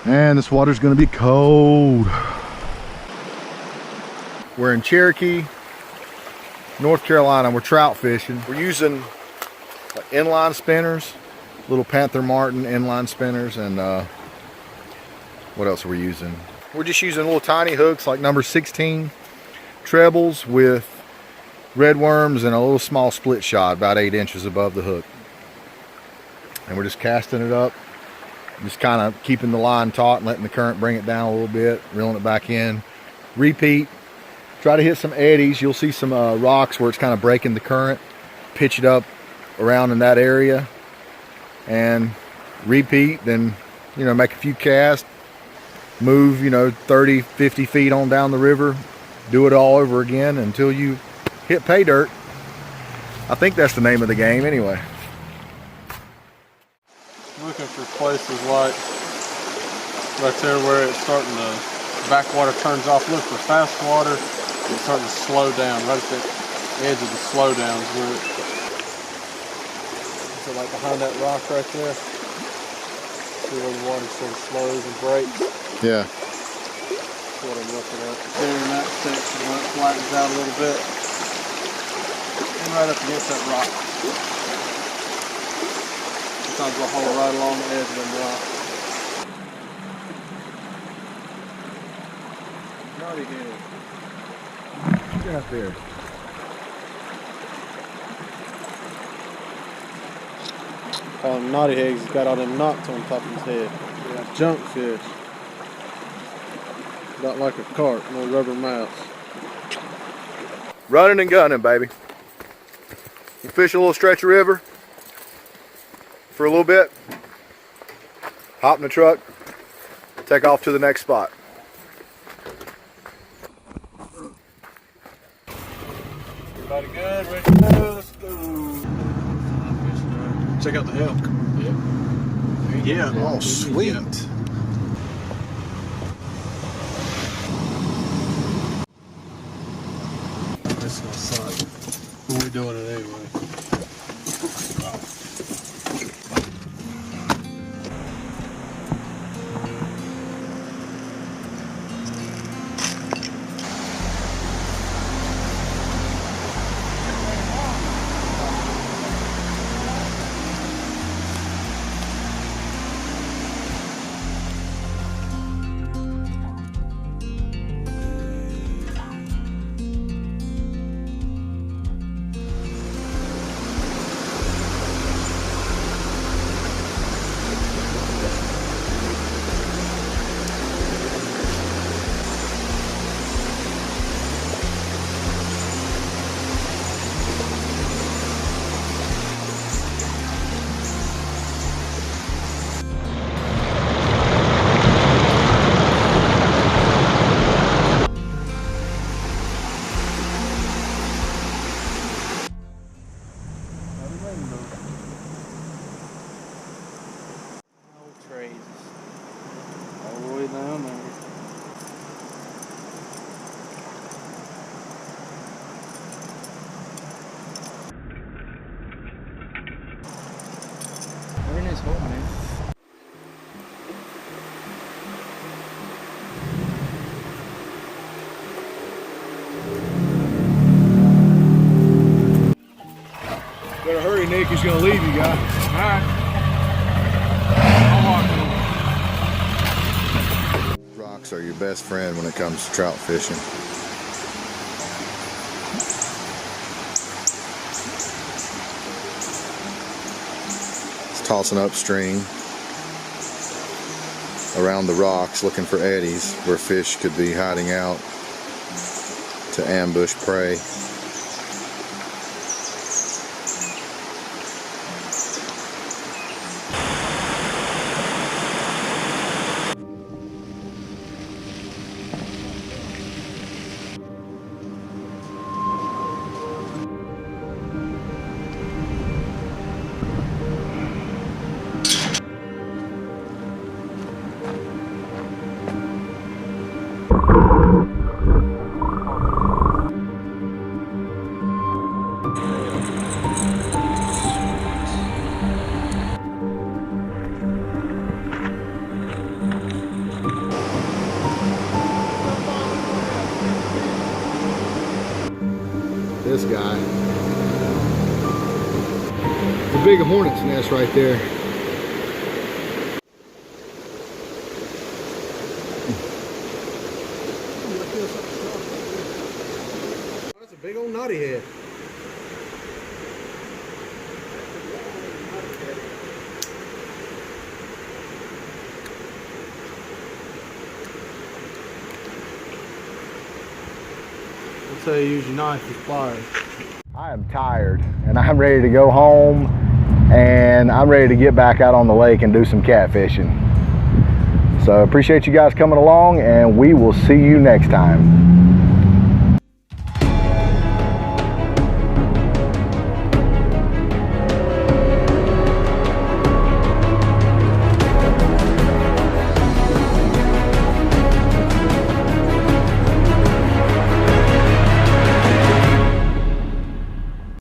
And this water's gonna be cold. We're in Cherokee, North Carolina. We're trout fishing. We're using inline spinners, little Panther Martin inline spinners, and what else are we using? We're just using little tiny hooks like number 16 trebles with red worms and a little small split shot about 8 inches above the hook. And we're just casting it up. Just kind of keeping the line taut and letting the current bring it down a little bit, reeling it back in. Repeat. Try to hit some eddies. You'll see some rocks where it's kind of breaking the current. Pitch it up around in that area. And repeat. Then, you know, make a few casts. Move, you know, 30, 50 feet on down the river. Do it all over again until you hit pay dirt. I think that's the name of the game anyway. Looking for places like right there where it's starting to, backwater turns off. Look for fast water, it's starting to slow down. Right at the edge of the slow down is where so like behind that rock right there. See where the water sort of slows and breaks? Yeah. That's what I'm looking at. There in that section where it flattens out a little bit. And right up against that rock. Sometimes we'll hold right along the edge of them rocks. Naughty head. Get out there. Call him naughty head, he's got all them knots on top of his head. Yeah, junk fish. Not like a carp, no rubber mouths. Running and gunning, baby. We'll fish a little stretch of river for a little bit, hop in the truck, take off to the next spot. Everybody good? Ready to go? Let's go. Check out the elk. Yeah. Oh, sweet. That's gonna suck. What are we doing it anyway? All the way down there. Very nice hole, man. Better hurry, Nick. He's gonna leave you, guy. All right. Rocks are your best friend when it comes to trout fishing. It's tossing upstream around the rocks looking for eddies where fish could be hiding out to ambush prey. this guy. The big hornet's nest right there. That's a big old knotty head. That's how you use your knife with pliers. I am tired and I'm ready to go home, and I'm ready to get back out on the lake and do some catfishing. So appreciate you guys coming along, and we will see you next time.